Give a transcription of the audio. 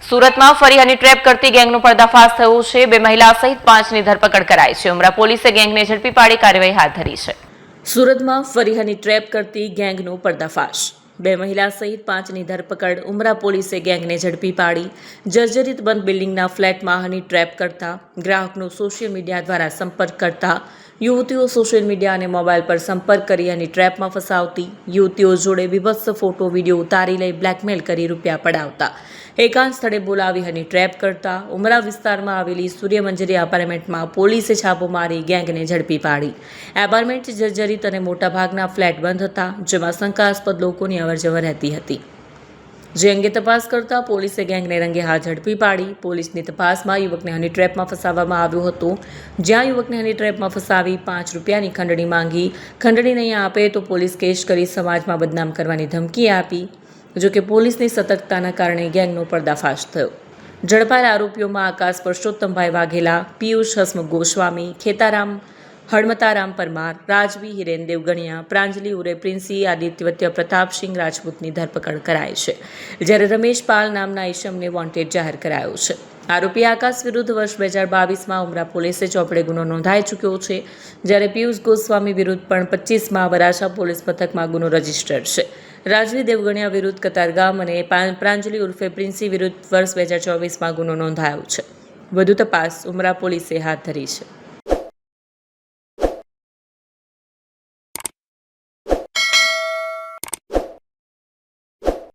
સુરતમાં ફરી હની ટ્રેપ કરતી ગેંગનો પર્દાફાશ થયો છે। 2 મહિલા સહિત 5ની ધરપકડ કરાઈ છે। ઉમરા પોલીસે ગેંગને ઝડપી પાડી કાર્યવાહી હાથ ધરી છે। સુરતમાં ફરી હની ટ્રેપ કરતી ગેંગનો પર્દાફાશ। 2 મહિલા સહિત 5ની ધરપકડ। ઉમરા પોલીસે ગેંગને ઝડપી પાડી જર્જરિત બંધ બિલ્ડિંગના ફ્લેટમાં હની ટ્રેપ કરતા ગ્રાહકનો સોશિયલ મીડિયા દ્વારા સંપર્ક કરતા યુવતીઓ સોશિયલ મીડિયા અને મોબાઈલ પર સંપર્ક કરી હની ટ્રેપમાં ફસાવતી, યુવતીઓ જોડે વિભત્સ ફોટો વિડીયો ઉતારી લઈ બ્લેકમેલ કરી રૂપિયા પડાવતા, એકાંત સ્થળે બોલાવી હની ટ્રેપ કરતા ઉમરા વિસ્તારમાં આવેલી સૂર્યમંજરી એપાર્ટમેન્ટમાં પોલીસે છાપો મારી ગેંગને ઝડપી પાડી। એપાર્ટમેન્ટ જર્જરિત અને મોટાભાગના ફ્લેટ બંધ હતા, જેમાં શંકાસ્પદ લોકોની અવરજવર રહેતી હતી, જે અંગે તપાસ કરતા પોલીસે ગેંગને રંગે હાથ ઝડપી પાડી। પોલીસની તપાસમાં યુવકને હની ટ્રેપમાં ફસાવવામાં આવ્યો હતો, જ્યાં યુવકને હની ટ્રેપમાં ફસાવી 5 રૂપિયાની ખંડણી માંગી। ખંડણી નહીં આપે તો પોલીસ કેસ કરી સમાજમાં બદનામ કરવાની ધમકી આપી। જોકે પોલીસની સતર્કતાના કારણે ગેંગનો પર્દાફાશ થયો। ઝડપાયેલા આરોપીઓમાં આકાશ પરસોત્તમભાઈ વાઘેલા, પિયુષ હસમુખ ગોસ્વામી, ખેતારામ હડમતારામ પરમાર, રાજવી હિરેન દેવગણિયા, પ્રાંજલિ ઉરે પ્રિન્સી, આદિત્ય પ્રતાપસિંહ રાજપૂતની ધરપકડ કરાઈ છે, જ્યારે રમેશ પાલ નામના ઈસમને વોન્ટેડ જાહેર કરાયો છે। આરોપી આકાશ વિરુદ્ધ વર્ષ 2022માં ઉમરા પોલીસે ચોપડે ગુનો નોંધાઈ ચૂક્યો છે, જ્યારે પિયુષ ગોસ્વામી વિરુદ્ધ પણ 25માં વરાછા પોલીસ મથકમાં ગુનો રજીસ્ટર્ડ છે। રાજવી દેવગણિયા વિરુદ્ધ કતારગામ અને પ્રાંજલિ ઉર્ફે પ્રિન્સી વિરુદ્ધ વર્ષ 2024માં ગુનો નોંધાયો છે। વધુ તપાસ ઉમરા પોલીસે હાથ ધરી છે।